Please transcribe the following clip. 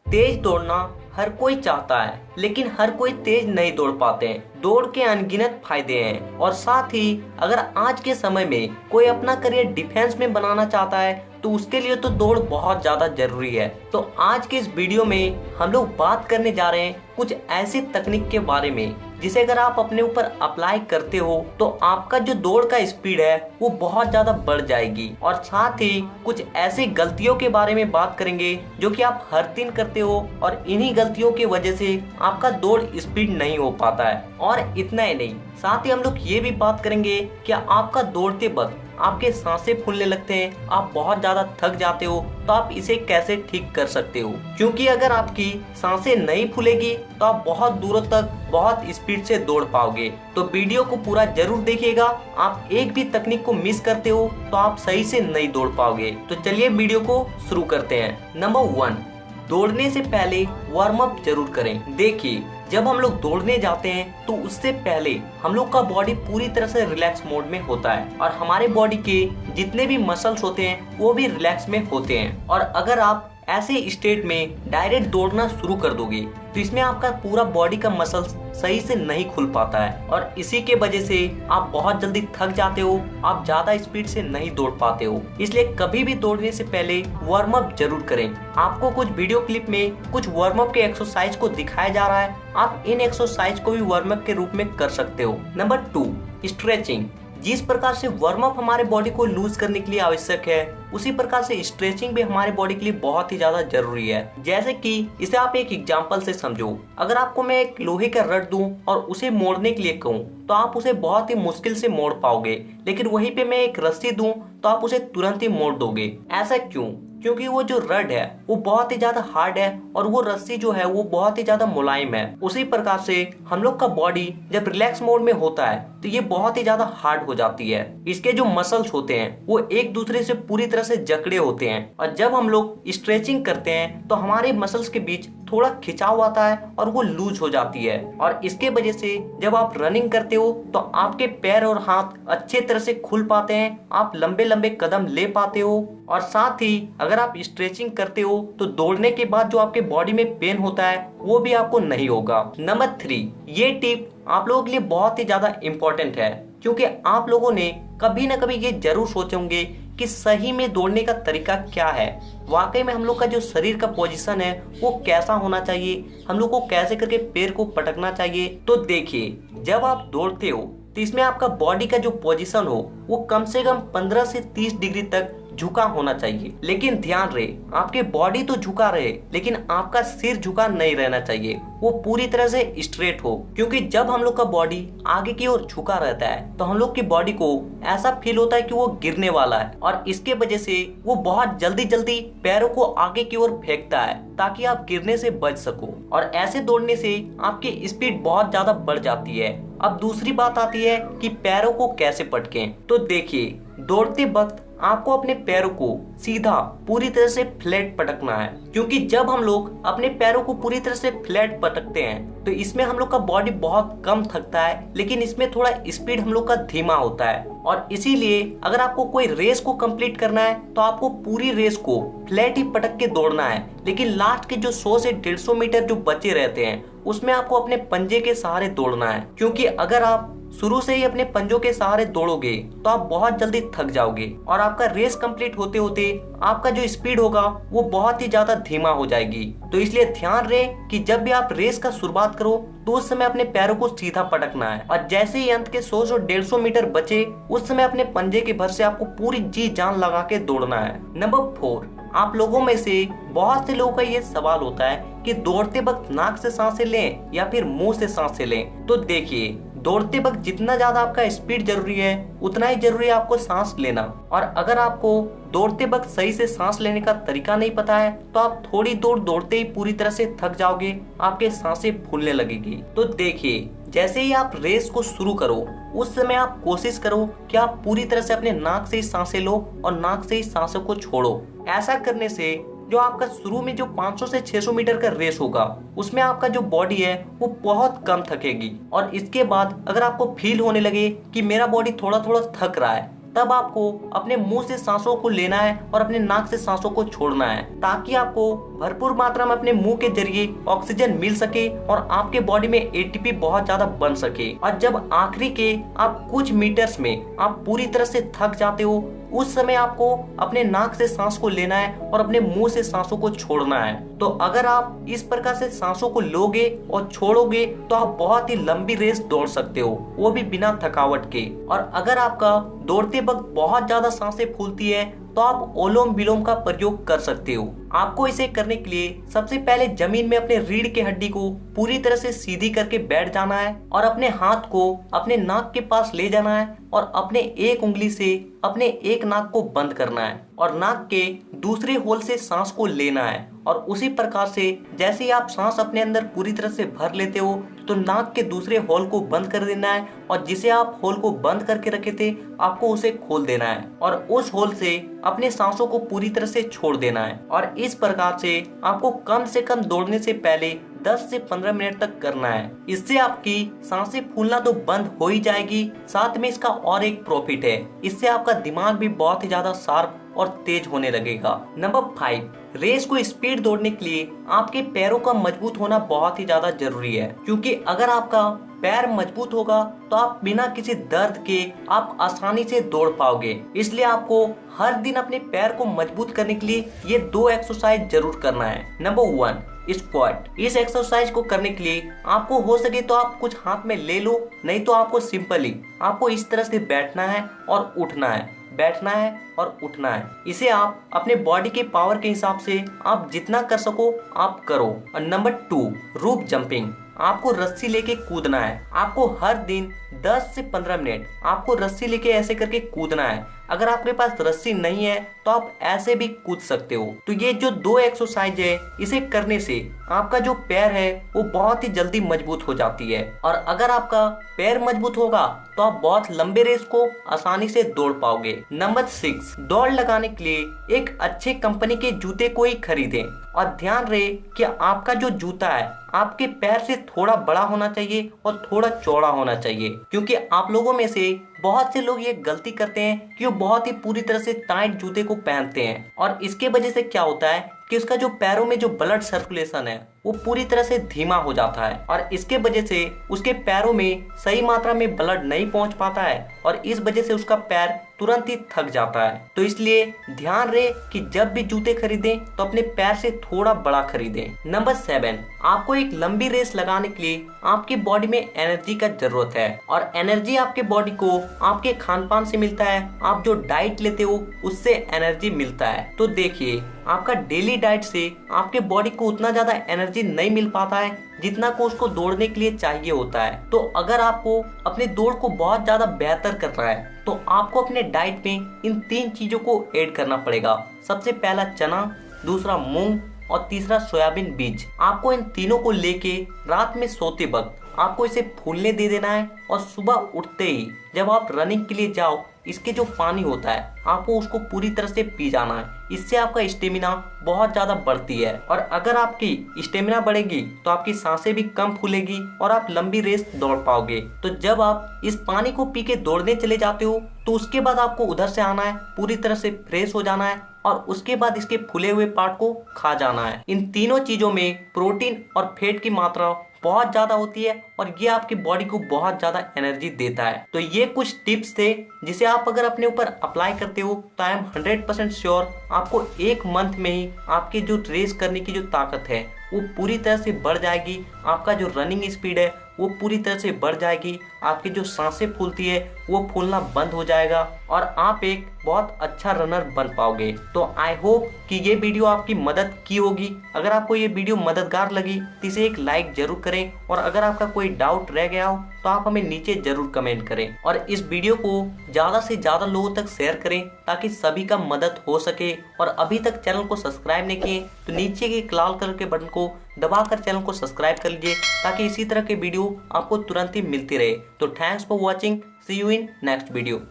तेज दौड़ना हर कोई चाहता है, लेकिन हर कोई तेज नहीं दौड़ पाते हैं। दौड़ के अनगिनत फायदे हैं और साथ ही अगर आज के समय में कोई अपना करियर डिफेंस में बनाना चाहता है तो उसके लिए तो दौड़ बहुत ज्यादा जरूरी है। तो आज के इस वीडियो में हम लोग बात करने जा रहे हैं कुछ ऐसी तकनीक के बारे में जिसे अगर आप अपने ऊपर अप्लाई करते हो तो आपका जो दौड़ का स्पीड है वो बहुत ज्यादा बढ़ जाएगी। और साथ ही कुछ ऐसी गलतियों के बारे में बात करेंगे जो कि आप हर दिन करते हो और इन्हीं गलतियों की वजह से आपका दौड़ स्पीड नहीं हो पाता है। और इतना ही नहीं, साथ ही हम लोग ये भी बात करेंगे कि आपका दौड़ते वक्त आपके सांसें फूलने लगते हैं, आप बहुत ज्यादा थक जाते हो, तो आप इसे कैसे ठीक कर सकते हो। क्योंकि अगर आपकी सांसें नहीं फूलेगी तो आप बहुत दूरों तक बहुत स्पीड से दौड़ पाओगे। तो वीडियो को पूरा जरूर देखिएगा। आप एक भी तकनीक को मिस करते हो तो आप सही से नहीं दौड़ पाओगे। तो चलिए वीडियो को शुरू करते हैं। नंबर 1, दौड़ने से पहले वार्म अप जरूर करें। देखिए, जब हम लोग दौड़ने जाते हैं तो उससे पहले हम लोग का बॉडी पूरी तरह से रिलैक्स मोड में होता है और हमारे बॉडी के जितने भी मसल्स होते हैं वो भी रिलैक्स में होते हैं। और अगर आप ऐसे स्टेट में डायरेक्ट दौड़ना शुरू कर दोगे तो इसमें आपका पूरा बॉडी का मसल्स सही से नहीं खुल पाता है और इसी के वजह से आप बहुत जल्दी थक जाते हो, आप ज्यादा स्पीड से नहीं दौड़ पाते हो। इसलिए कभी भी दौड़ने से पहले वार्म अप जरूर करें। आपको कुछ वीडियो क्लिप में कुछ वार्म अप के एक्सरसाइज को दिखाया जा रहा है, आप इन एक्सरसाइज को भी वार्म अप के रूप में कर सकते हो। Number 2, stretching. जिस प्रकार से वार्म अप हमारे बॉडी को लूज करने के लिए आवश्यक है, उसी प्रकार से स्ट्रेचिंग भी हमारे बॉडी के लिए बहुत ही ज्यादा जरूरी है। जैसे कि इसे आप एक एग्जांपल से समझो। अगर आपको मैं एक लोहे का रड दूं और उसे मोड़ने के लिए कहूं तो आप उसे बहुत ही मुश्किल से मोड़ पाओगे, लेकिन वहीं पे मैं एक रस्सी दूं तो आप उसे तुरंत ही मोड़ दोगे। ऐसा क्यों? क्योंकि वो जो रड है वो बहुत ही ज्यादा हार्ड है और वो रस्सी जो है वो बहुत ही ज्यादा मुलायम है। उसी प्रकार से हम लोग का बॉडी जब रिलैक्स मोड में होता है तो ये बहुत ही ज्यादा हार्ड हो जाती है। इसके जो मसल्स होते हैं वो एक दूसरे से पूरी तरह से जकड़े होते हैं और जब हम लोग स्ट्रेचिंग करते हैं तो हमारे मसल्स के बीच थोड़ा खिंचाव आता है और वो लूज हो जाती है। और इसके वजह से जब आप रनिंग करते हो तो आपके पैर और हाथ अच्छे तरह से खुल पाते हैं, आप लंबे लंबे कदम ले पाते हो। और साथ ही अगर आप स्ट्रेचिंग करते हो तो दौड़ने के बाद जो आपके बॉडी में पेन होता है वो भी आपको नहीं होगा। नंबर 3, ये टिप आप लोगों के लिए बहुत ही ज्यादा इम्पोर्टेंट है, क्योंकि आप लोगों ने कभी ना कभी ये जरूर सोचे होंगे कि सही में दौड़ने का तरीका क्या है। वाकई में हम लोग का जो शरीर का पोजीशन है वो कैसा होना चाहिए, हम लोग को कैसे करके पैर को पटकना चाहिए। तो देखिए, जब आप दौड़ते हो तो इसमें आपका बॉडी का जो पोजीशन हो वो कम से कम 15 से 30 डिग्री तक झुका होना चाहिए। लेकिन ध्यान रहे, आपके बॉडी तो झुका रहे लेकिन आपका सिर झुका नहीं रहना चाहिए, वो पूरी तरह से स्ट्रेट हो। क्योंकि जब हम लोग का बॉडी आगे की ओर झुका रहता है तो हम लोग की बॉडी को ऐसा फील होता है कि वो गिरने वाला है और इसके वजह से वो बहुत जल्दी जल्दी पैरों को आगे की ओर फेंकता है ताकि आप गिरने से बच सको। और ऐसे दौड़ने से आपकी स्पीड बहुत ज्यादा बढ़ जाती है। अब दूसरी बात आती है कि पैरों को कैसे पटकें। तो देखिए, दौड़ते वक्त आपको अपने पैरों को सीधा पूरी तरह से फ्लैट पटकना है, क्योंकि जब हम लोग अपने पैरों को पूरी तरह से फ्लैट पटकते हैं तो इसमें हम लोग का बॉडी बहुत कम थकता है, लेकिन इसमें थोड़ा स्पीड हम लोग का धीमा होता है। और इसीलिए अगर आपको कोई रेस को कंप्लीट करना है तो आपको पूरी रेस को फ्लैट ही पटक के दौड़ना है, लेकिन लास्ट के जो 100 से 150 मीटर जो बचे रहते हैं उसमें आपको अपने पंजे के सहारे दौड़ना है। क्योंकि अगर आप शुरू से ही अपने पंजों के सहारे दौड़ोगे तो आप बहुत जल्दी थक जाओगे और आपका रेस कंप्लीट होते होते आपका जो स्पीड होगा वो बहुत ही ज्यादा धीमा हो जाएगी। तो इसलिए ध्यान रहे कि जब भी आप रेस का शुरुआत करो तो उस समय अपने पैरों को सीधा पटकना है और जैसे ही अंत के 100 से 150 मीटर बचे उस समय अपने पंजे के भर से आपको पूरी जी जान लगा के दौड़ना है। नंबर 4, आप लोगों में से बहुत से लोगों का ये सवाल होता है कि दौड़ते वक्त नाक से सांसें लें या फिर मुंह से सांसें लें। तो देखिए, दौड़ते वक्त जितना ज्यादा आपका स्पीड जरूरी है उतना ही जरूरी है आपको सांस लेना। और अगर आपको दौड़ते वक्त सही से सांस लेने का तरीका नहीं पता है तो आप थोड़ी दूर दौड़ते ही पूरी तरह से थक जाओगे, आपके सांसें फूलने लगेगी। तो देखिए, जैसे ही आप रेस को शुरू करो उस समय आप कोशिश करो कि आप पूरी तरह से अपने नाक से ही सांसें लो और नाक से ही सांसों को छोड़ो। ऐसा करने से जो आपका शुरू में जो 500 से 600 मीटर का रेस होगा उसमें आपका जो बॉडी है वो बहुत कम थकेगी। और इसके बाद अगर आपको फील होने लगे कि मेरा बॉडी थोड़ा थोड़ा थक रहा है तब आपको अपने मुंह से सांसों को लेना है और अपने नाक से सांसों को छोड़ना है, ताकि आपको भरपूर मात्रा में अपने मुंह के जरिए ऑक्सीजन मिल सके और आपके बॉडी में एटीपी बहुत ज्यादा बन सके। और जब आखिरी के आप कुछ मीटर्स में आप पूरी तरह से थक जाते हो, उस समय आपको अपने नाक से सांस को लेना है और अपने मुंह से सांसों को छोड़ना है। तो अगर आप इस प्रकार से सांसों को लोगे और छोड़ोगे तो आप बहुत ही लंबी रेस दौड़ सकते हो, वो भी बिना थकावट के। और अगर आपका दौड़ते वक्त बहुत ज्यादा सांसें फूलती है तो आप ओलोम विलोम का प्रयोग कर सकते हो। आपको इसे करने के लिए सबसे पहले जमीन में अपने रीढ़ की हड्डी को पूरी तरह से सीधी करके बैठ जाना है और अपने हाथ को अपने नाक के पास ले जाना है और अपने एक उंगली से अपने एक नाक को बंद करना है और नाक के दूसरे होल से सांस को लेना है। और उसी प्रकार से जैसे ही आप सांस अपने अंदर पूरी तरह से भर लेते हो तो नाक के दूसरे होल को बंद कर देना है और जिसे आप होल को बंद करके रखे थे आपको उसे खोल देना है और उस होल से अपने सांसों को पूरी तरह से छोड़ देना है। और इस प्रकार से आपको कम से कम दौड़ने से पहले 10 से 15 मिनट तक करना है। इससे आपकी सांसें फूलना तो बंद हो ही जाएगी, साथ में इसका और एक प्रॉफिट है, इससे आपका दिमाग भी बहुत ही ज्यादा शार्प और तेज होने लगेगा। नंबर 5, रेस को स्पीड दौड़ने के लिए आपके पैरों का मजबूत होना बहुत ही ज्यादा जरूरी है, क्योंकि अगर आपका पैर मजबूत होगा तो आप बिना किसी दर्द के आप आसानी से दौड़ पाओगे। इसलिए आपको हर दिन अपने पैर को मजबूत करने के लिए ये 2 एक्सरसाइज जरूर करना है। Number 1, squat. इस एक्सरसाइज को करने के लिए आपको हो सके तो आप कुछ हाथ में ले लो, नहीं तो आपको सिंपली आपको इस तरह से बैठना है और उठना है, बैठना है और उठना है। इसे आप अपने बॉडी के पावर के हिसाब से आप जितना कर सको आप करो। और नंबर 2, रूप जंपिंग। आपको रस्सी लेके कूदना है। आपको हर दिन 10 से 15 मिनट आपको रस्सी लेके ऐसे करके कूदना है। अगर आपके पास रस्सी नहीं है तो आप ऐसे भी कूद सकते हो। तो ये जो 2 एक्सरसाइज है, इसे करने से आपका जो पैर है वो बहुत ही जल्दी मजबूत हो जाती है। और अगर आपका पैर मजबूत होगा तो आप बहुत लंबे रेस को आसानी से दौड़ पाओगे। नंबर 6, दौड़ लगाने के लिए एक अच्छे कंपनी के जूते को ही खरीदें और ध्यान रहे कि आपका जो जूता है आपके पैर से थोड़ा बड़ा होना चाहिए और थोड़ा चौड़ा होना चाहिए, क्योंकि आप लोगों में से बहुत से लोग ये गलती करते हैं कि वो बहुत ही पूरी तरह से टाइट जूते को पहनते हैं और इसके वजह से क्या होता है कि उसका जो पैरों में जो ब्लड सर्कुलेशन है वो पूरी तरह से धीमा हो जाता है और इसके वजह से उसके पैरों में सही मात्रा में ब्लड नहीं पहुंच पाता है और इस वजह से उसका पैर तुरंत ही थक जाता है। तो इसलिए ध्यान रहे कि जब भी जूते खरीदें तो अपने पैर से थोड़ा बड़ा खरीदें। नंबर 7, आपको एक लंबी रेस लगाने के लिए आपकी बॉडी में एनर्जी का जरूरत है और एनर्जी आपके बॉडी को आपके खान पान से मिलता है। आप जो डाइट लेते हो उससे एनर्जी मिलता है। तो देखिए, आपका डेली डाइट से आपके बॉडी को उतना ज्यादा एनर्जी नहीं मिल पाता है जितना को उसको दौड़ने के लिए चाहिए होता है। तो अगर आपको अपने दौड़ को बहुत ज्यादा बेहतर करना है तो आपको अपने डाइट में इन 3 चीजों को ऐड करना पड़ेगा। सबसे पहला चना, दूसरा मूंग और तीसरा सोयाबीन बीज। आपको इन तीनों को लेके रात में सोते वक्त आपको इसे फूलने दे देना है और सुबह उठते ही जब आप रनिंग के लिए जाओ, इसके जो पानी होता है आपको उसको पूरी तरह से पी जाना है। इससे आपका स्टेमिना बहुत ज्यादा बढ़ती है और अगर आपकी स्टेमिना बढ़ेगी तो आपकी सांसें भी कम फूलेगी और आप लंबी रेस दौड़ पाओगे। तो जब आप इस पानी को पी के दौड़ने चले जाते हो तो उसके बाद आपको उधर से आना है, पूरी तरह से फ्रेश हो जाना है और उसके बाद इसके फूले हुए पार्ट को खा जाना है। इन तीनों चीजों में प्रोटीन और फैट की मात्रा बहुत ज्यादा होती है और ये आपकी बॉडी को बहुत ज्यादा एनर्जी देता है। तो ये कुछ टिप्स थे जिसे आप अगर अपने ऊपर अप्लाई करते हो तो आई एम 100% श्योर आपको 1 मंथ में ही आपकी जो रेस करने की जो ताकत है वो पूरी तरह से बढ़ जाएगी। आपका जो रनिंग स्पीड है वो पूरी तरह से बढ़ जाएगी। आपकी जो सांसें फूलती है वो फूलना बंद हो जाएगा और आप एक बहुत अच्छा रनर बन पाओगे। तो आई होप कि ये वीडियो आपकी मदद की होगी। अगर आपको ये वीडियो मददगार लगी तो इसे एक लाइक जरूर करें और अगर आपका कोई डाउट रह गया हो तो आप हमें नीचे जरूर कमेंट करें और इस वीडियो को ज्यादा से ज्यादा लोगों तक शेयर करें ताकि सभी का मदद हो सके। और अभी तक चैनल को सब्सक्राइब नहीं किए तो नीचे के लाल कलर के बटन को दबाकर चैनल को सब्सक्राइब कर लीजिए ताकि इसी तरह के वीडियो आपको तुरंत ही मिलती रहे। तो thanks for watching, see you in next video.